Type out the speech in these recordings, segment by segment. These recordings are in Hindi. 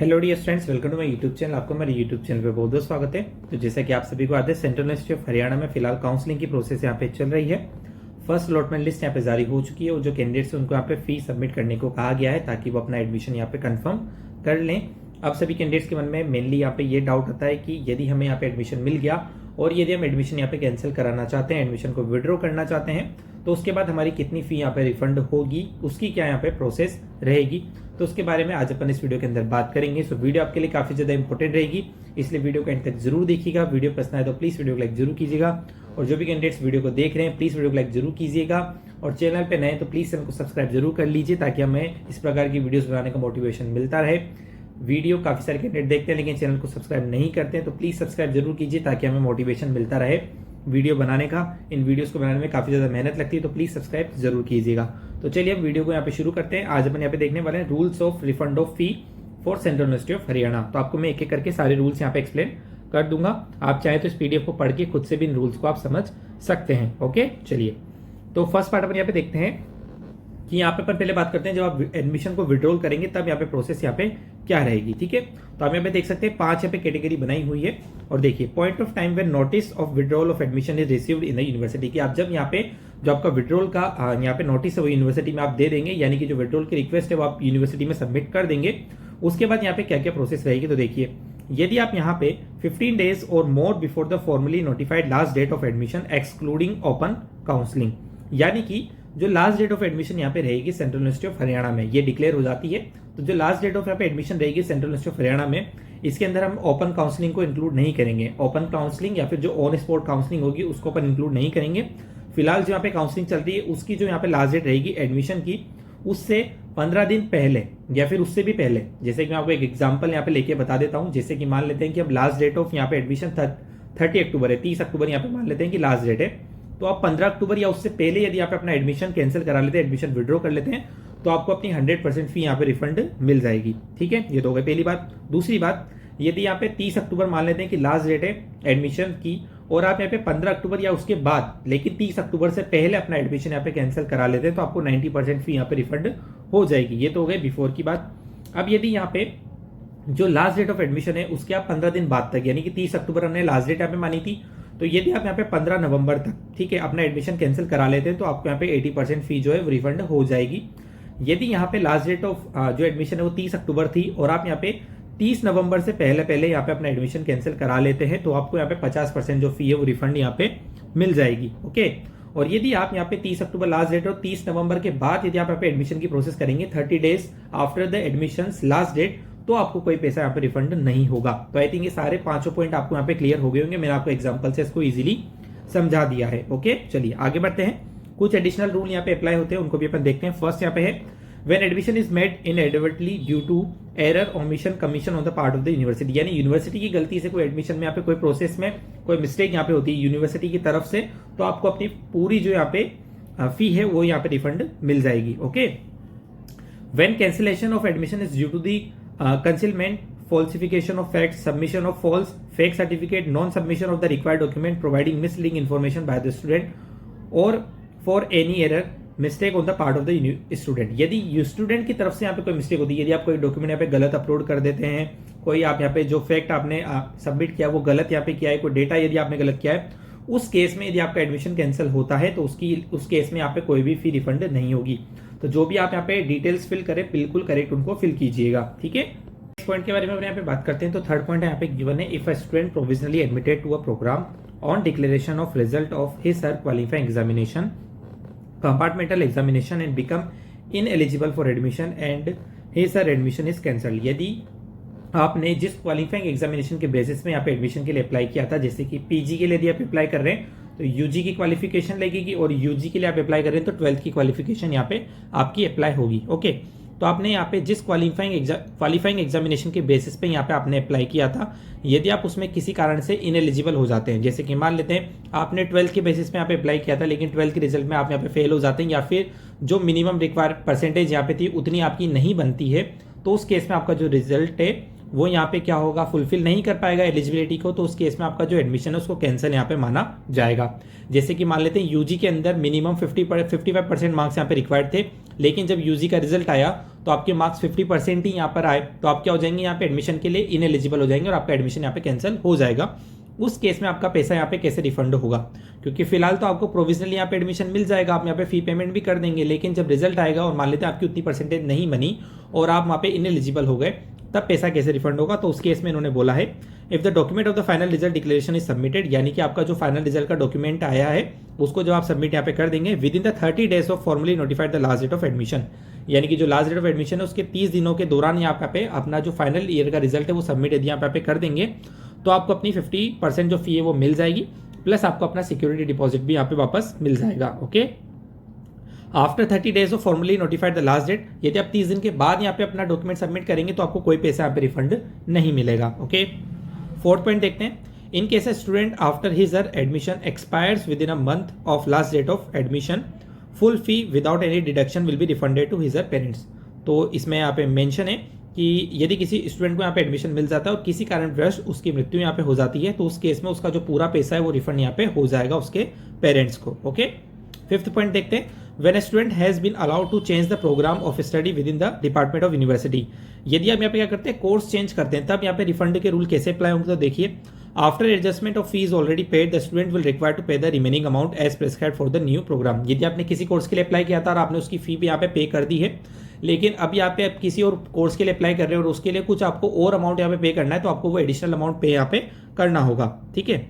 Hello dear friends, welcome to my YouTube channel. आपको मेरे यूट्यूब चैनल पे बहुत बहुत स्वागत है। तो जैसा कि आप सभी को आते हैं, सेंट्रल यूनिवर्सिटी ऑफ हरियाणा में फिलहाल काउंसलिंग की प्रोसेस यहाँ पे चल रही है। फर्स्ट अलॉटमेंट लिस्ट यहाँ पे जारी हो चुकी है और जो कैंडिडेट्स हैं उनको यहाँ पे फी सबमिट करने को कहा गया है ताकि वो अपना एडमिशन यहाँ पे कंफर्म कर लें। अब सभी कैंडिडेट्स के मन में मेनली यहाँ पे ये डाउट आता है कि यदि हमें यहाँ पे एडमिशन मिल गया और यदि हम एडमिशन यहाँ पे कैंसिल कराना चाहते हैं, एडमिशन को विड्रॉ करना चाहते हैं, तो उसके बाद हमारी कितनी फी यहाँ पे रिफंड होगी, उसकी क्या यहाँ पे प्रोसेस रहेगी। तो उसके बारे में आज अपन इस वीडियो के अंदर बात करेंगे। सो वीडियो आपके लिए काफी ज्यादा इंपॉर्टेंट रहेगी, इसलिए वीडियो को एंड तक जरूर देखिएगा। वीडियो पसंद आए तो प्लीज वीडियो को लाइक जरूर कीजिएगा और जो भी कैंडिडेट्स वीडियो को देख रहे हैं प्लीज वीडियो को लाइक जरूर कीजिएगा और चैनल पे नए तो प्लीज चैनल को सब्सक्राइब जरूर कर लीजिए ताकि हमें इस प्रकार की वीडियोस बनाने का मोटिवेशन मिलता रहे। वीडियो काफी सारे कैंडिडेट देखते हैं लेकिन चैनल को सब्सक्राइब नहीं करते हैं, तो प्लीज सब्सक्राइब जरूर कीजिए ताकि हमें मोटिवेशन मिलता रहे वीडियो बनाने का। इन वीडियोस को बनाने में काफी ज्यादा मेहनत लगती है, तो प्लीज सब्सक्राइब जरूर कीजिएगा। तो चलिए हम वीडियो को यहाँ पे शुरू करते हैं। आज अपन यहाँ पे देखने वाले हैं rules of refund of fee for central university of Haryana. तो आपको मैं एक एक करके सारे रूल्स यहाँ पे एक्सप्लेन कर दूंगा। आप चाहे तो इस पीडीएफ को पढ़ के खुद से भी इन रूल्स को आप समझ सकते हैं। ओके, चलिए तो फर्स्ट पार्ट अपन यहाँ पे देखते हैं कि यहाँ पे अपन पहले बात करते हैं, जब आप एडमिशन को विड्रॉल करेंगे तब यहाँ पे प्रोसेस यहाँ पे क्या रहेगी। ठीक है, तो आप यहाँ पे देख सकते हैं 5 यहाँ पे कैटेगरी बनाई हुई है। और देखिए, point of time when notice of withdrawal of admission is received in the university, कि आप जब यहाँ पे जो आपका विड्रॉल का यहाँ पे नोटिस है वो यूनिवर्सिटी में आप दे देंगे, यानी कि जो विड्रॉल की रिक्वेस्ट है वो आप यूनिवर्सिटी में सबमिट कर देंगे। उसके बाद यहाँ पे क्या क्या प्रोसेस रहेगी। तो देखिए, यदि आप यहाँ पे 15 डेज और more before the formally notified last date of admission excluding open counselling, यानी कि जो लास्ट डेट ऑफ एडमिशन यहाँ पे रहेगी सेंट्रल यूनिवर्सिटी ऑफ हरियाणा में, ये डिक्लेयर हो जाती है। तो जो लास्ट डेट ऑफ यहाँ पे एडमिशन रहेगी सेंट्रल यूनिवर्सिटी ऑफ हरियाणा में, इसके अंदर हम ओपन काउंसलिंग को इंक्लूड नहीं करेंगे। ओपन काउंसलिंग या फिर जो ऑन स्पॉट काउंसलिंग होगी उसको अपन इंक्लूड नहीं करेंगे। फिलहाल जो यहाँ पे काउंसलिंग चल रही है उसकी जो यहाँ पे लास्ट डेट रहेगी एडमिशन की, उससे 15 दिन पहले या फिर उससे भी पहले, जैसे कि मैं आपको एक एग्जांपल यहाँ पे लेके बता देता हूँ। जैसे कि मान लेते हैं कि अब लास्ट डेट ऑफ यहाँ पे एडमिशन 30 अक्टूबर है, 30 अक्टूबर यहाँ पे मान लेते हैं कि लास्ट डेट है। तो आप 15 अक्टूबर या उससे पहले यदि आप अपना एडमिशन कैंसिल करा लेते हैं, एडमिशन विड्रॉ कर लेते हैं, तो आपको अपनी 100% फी यहाँ पे रिफंड मिल जाएगी। ठीक है, ये तो हो गई पहली बात। दूसरी बात, यदि यहाँ पे 30 अक्टूबर मान लेते हैं कि लास्ट डेट है एडमिशन की और आप यहाँ पे 15 अक्टूबर या उसके बाद लेकिन 30 अक्टूबर से पहले अपना एडमिशन यहाँ पे कैंसिल करा लेते हैं, तो आपको 90% फी यहाँ पे रिफंड हो जाएगी। ये तो हो गई बिफोर की बात। अब यदि यहाँ पे जो लास्ट डेट ऑफ एडमिशन है उसके आप 15 दिन बाद तक, यानी कि 30 अक्टूबर हमने लास्ट डेट यहाँ पे मानी थी, तो यदि आप यहाँ पे 15 नवंबर तक, ठीक है, अपना एडमिशन कैंसिल करा लेते हैं तो आपको यहाँ पे 80% फी जो है वो रिफंड हो जाएगी। यदि यहाँ पे लास्ट डेट ऑफ जो एडमिशन है वो 30 अक्टूबर थी और आप यहाँ पे 30 नवंबर से पहले यहाँ पे अपना एडमिशन कैंसिल करा लेते हैं, तो आपको यहाँ पे 50% जो फी है वो रिफंड यहाँ पे मिल जाएगी। ओके, और यदि आप यहाँ पे 30 अक्टूबर लास्ट डेट और 30 नवंबर के बाद यदि आप यहाँ पे एडमिशन की प्रोसेस करेंगे 30 days after the admission last date, तो आपको कोई पैसा यहाँ पे रिफंड नहीं होगा। तो आई थिंक ये सारे 5 पॉइंट आपको यहाँ पे क्लियर हो गए होंगे। मैंने आपको एग्जांपल से इसको इजीली समझा दिया है। ओके, चलिए आगे बढ़ते हैं। कुछ एडिशनल रूल यहाँ पे अप्लाई होते हैं, उनको भी अपन देखते हैं। फर्स्ट यहाँ पे है, when admission is made inadvertently due to error omission commission on the part of the university, यानी यूनिवर्सिटी की गलती से कोई एडमिशन में यहाँ पे कोई प्रोसेस में कोई मिस्टेक यहाँ पे होती है यूनिवर्सिटी की तरफ से, तो आपको अपनी पूरी जो यहाँ पे फी है वो यहाँ पे रिफंड मिल जाएगी। Okay, when cancellation of admission is due to the concealment, falsification of facts, submission of false, fake certificate, non-submission of the required document, providing misleading information by the student, or for any error, mistake on the part of the student। यदि स्टूडेंट की तरफ से यहाँ पे कोई मिस्टेक होती है, यदि आप कोई डॉक्यूमेंट यहाँ पे गलत अपलोड कर देते हैं, कोई आप यहाँ पे जो फैक्ट आपने सबमिट किया वो गलत यहाँ पे किया है, कोई डेटा यदि आपने गलत किया है, उस केस में यदि आपका एडमिशन कैंसिल होता है तो उस केस में यहाँ पे कोई भी फी रिफंड नहीं होगी। तो जो भी आप यहाँ पे डिटेल्स फिल करें बिल्कुल करेक्ट उनको फिल कीजिएगा। ठीक है, नेक्स्ट पॉइंट के बारे में यहाँ पे बात करते हैं। तो थर्ड पॉइंट यहाँ पे गिवन है, if a student provisionally admitted to a programme on declaration of result of his her qualifying examination compartmental examination and become ineligible for admission and his her admission is cancelled, यदि आपने जिस क्वालिफाइंग एग्जामिनेशन के बेसिस में यहाँ पे एडमिशन के लिए अप्लाई किया था, जैसे कि पीजी के लिए यदि आप अप्लाई कर रहे हैं तो यूजी की क्वालिफिकेशन लगेगी और यूजी के लिए आप अप्लाई कर रहे हैं तो 12th की क्वालिफिकेशन यहाँ पे आपकी अप्लाई होगी। ओके, तो आपने यहाँ पे जिस क्वालिफाइंग एग्जामिनेशन के बेसिस पे यहाँ पे आपने अप्लाई किया था, यदि आप उसमें किसी कारण से इनएलिजिबल हो जाते हैं, जैसे कि मान लेते हैं आपने 12th के बेसिस पे यहाँ पे अप्लाई किया था लेकिन 12th के रिजल्ट में आप यहाँ पे फेल हो जाते हैं या फिर जो मिनिमम रिक्वायर्ड परसेंटेज यहाँ पे थी उतनी आपकी नहीं बनती है, तो उस केस में आपका जो रिजल्ट है वो यहाँ पे क्या होगा, फुलफिल नहीं कर पाएगा एलिजिबिलिटी को, तो उस केस में आपका जो एडमिशन है उसको कैंसिल यहाँ पे माना जाएगा। जैसे कि मान लेते हैं यूजी के अंदर मिनिमम 55% मार्क्स यहाँ पे रिक्वायर्ड थे लेकिन जब यूजी का रिजल्ट आया तो आपके मार्क्स 50% ही यहाँ पर आए, तो आप क्या हो जाएंगे, यहाँ पे एडमिशन के लिए इनएलिजिबल हो जाएंगे और आपका एडमिशन यहाँ पे कैंसिल हो जाएगा। उस केस में आपका पैसा यहाँ पे कैसे रिफंड होगा, क्योंकि फिलहाल तो आपको प्रोविजनली यहाँ पे एडमिशन मिल जाएगा, आप यहाँ पे फी पेमेंट भी कर देंगे, लेकिन जब रिजल्ट आएगा और मान लेते हैं आपकी उतनी परसेंटेज नहीं बनी और आप वहाँ पे इनएलिजिबल हो गए, तब पैसा कैसे रिफंड होगा। तो उस केस में इन्होंने बोला है if the document of the final result declaration is submitted, यानी कि आपका जो फाइनल रिजल्ट का डॉक्यूमेंट आया है उसको जब आप सबमिट यहाँ पे कर देंगे within the 30 days of formally notified the last date of admission, यानी कि जो लास्ट डेट ऑफ एडमिशन है उसके 30 दिनों के दौरान यहाँ पे अपना जो फाइनल ईयर का रिजल्ट है वो सबमिट यदि यहाँ पे कर देंगे तो आपको अपनी 50% जो फी है वो मिल जाएगी, प्लस आपको अपना सिक्योरिटी डिपॉजिट भी यहाँ पे वापस मिल जाएगा। Okay, after 30 days of formally notified the last date, यदि आप 30 दिन के बाद यहाँ पे अपना डॉक्यूमेंट सबमिट करेंगे तो आपको कोई पैसा यहाँ पे रिफंड नहीं मिलेगा। ओके, फोर्थ पॉइंट देखते हैं, in case a student after his her admission expires within a month of last date of admission, full fee without any deduction will be refunded to his her parents. तो इसमें यहाँ पे मेंशन है कि यदि किसी स्टूडेंट को यहाँ पे एडमिशन मिल जाता है और किसी कारणवश उसकी मृत्यु यहाँ पे हो जाती है तो उस केस में उसका जो पूरा पैसा है वो रिफंड यहाँ पे हो जाएगा उसके पेरेंट्स को। ओके, फिफ्थ पॉइंट देखते हैं, when a student has been allowed to change the program of study within the department of university, यदि आप यहाँ पे क्या करते हैं, कोर्स चेंज करते हैं, तब यहाँ पे रिफंड के रूल कैसे अप्लाई होंगे। तो देखिए, after adjustment of fees already paid the student will require to pay the remaining amount as prescribed for the new programme. यदि आपने किसी कोर्स के लिए अप्लाई किया था और आपने उसकी फी भी यहाँ पे कर दी है, लेकिन अब यहाँ पे आप किसी और कोर्स के लिए अप्लाई कर रहे हो और उसके लिए कुछ आपको और अमाउंट यहाँ पे करना है, तो आपको वो एडिशनल अमाउंट पे यहाँ पे करना होगा। ठीक है,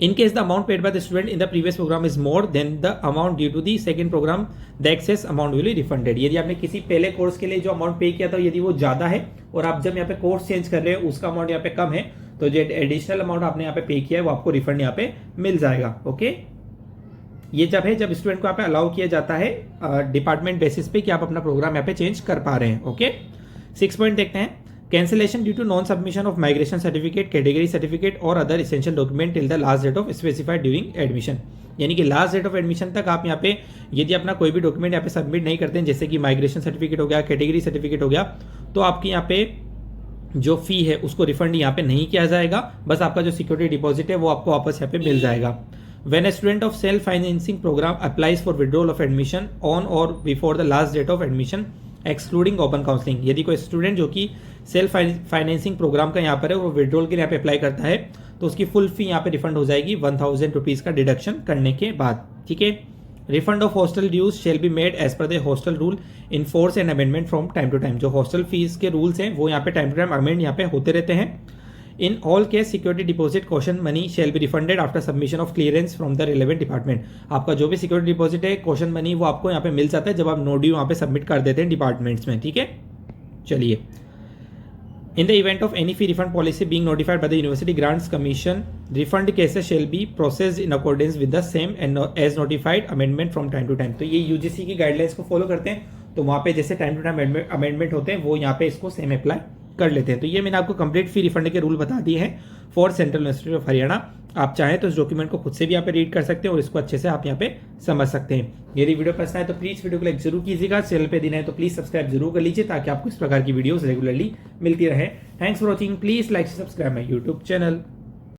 in case the amount paid by the student in the previous program is more than the amount due to the second program, the excess amount will be refunded। यदि आपने किसी पहले कोर्स के लिए जो अमाउंट पे किया था यदि वो ज्यादा है और आप जब यहाँ पे कोर्स चेंज कर रहे हो उसका अमाउंट यहाँ पे कम है, तो जो एडिशनल अमाउंट आपने यहाँ पे किया है वो आपको रिफंड यहाँ पे मिल जाएगा। ओके, ये जब है जब स्टूडेंट को यहाँ पे अलाउ किया जाता है डिपार्टमेंट बेसिस पे कि आप अपना प्रोग्राम यहाँ पे चेंज कर पा रहे हैं। ओके, 6 पॉइंट देखते हैं, cancellation due to non submission of migration certificate, category certificate और other essential document till the last date of specified during admission, यानी कि लास्ट डेट ऑफ एडमिशन तक आप यहाँ पे यदि अपना कोई भी डॉक्यूमेंट यहाँ पे सबमिट नहीं करते हैं, जैसे कि माइग्रेशन सर्टिफिकेट हो गया, कैटेगरी सर्टिफिकेट हो गया, तो आपकी यहाँ पे जो फी है उसको रिफंड यहाँ पे नहीं किया जाएगा, बस आपका जो सिक्योरिटी डिपॉजिट है वो आपको वापस यहाँ पे मिल जाएगा। When a student of self financing program applies for withdrawal of admission on or before the last date of admission excluding open counselling, यदि कोई स्टूडेंट जो कि सेल्फ फाइनेंसिंग प्रोग्राम का यहाँ पर है वो विड्रॉल के लिए यहाँ पे अप्लाई करता है तो उसकी फुल फी यहाँ पे रिफंड हो जाएगी 1000 रुपीज का डिडक्शन करने के बाद। ठीक है, refund of hostel dues shall be made as per the hostel rule in force and amendment from time to time. जो हॉस्टल फीस के रूल्स हैं वो यहाँ पे टाइम टू टाइम अमेंड यहाँ पे होते रहते हैं। In all case security deposit caution money shall be refunded after submission of clearance from the relevant department. आपका जो भी सिक्योरिटी डिपॉजिट है कॉशन मनी वो आपको यहाँ पे मिल जाता है जब आप नो ड्यू वहाँ पे सबमिट कर देते हैं डिपार्टमेंट्स में। ठीक है, चलिए, in the event of any fee refund policy being notified by the University Grants Commission, refund cases shall be processed in accordance with the same and as notified amendment from time to time. तो ये यूजीसी की गाइडलाइंस को फॉलो करते हैं, तो वहाँ पे जैसे टाइम टू टाइम अमेंडमेंट होते हैं वो यहाँ पे इसको सेम अप्लाई कर लेते हैं। तो ये मैंने आपको कंप्लीट फी रिफंड के रूल बता दिए हैं for central university of Haryana. आप चाहें तो इस डॉक्यूमेंट को खुद से भी यहाँ पे रीड कर सकते हैं और इसको अच्छे से आप यहाँ पे समझ सकते हैं। यदि वीडियो पसंद आए तो प्लीज वीडियो को लाइक जरूर कीजिएगा, चैनल पे दिन है तो प्लीज सब्सक्राइब जरूर कर लीजिए ताकि आपको इस प्रकार की वीडियोस रेगुलरली मिलती रहे। Thanks for watching, please like subscribe my YouTube channel.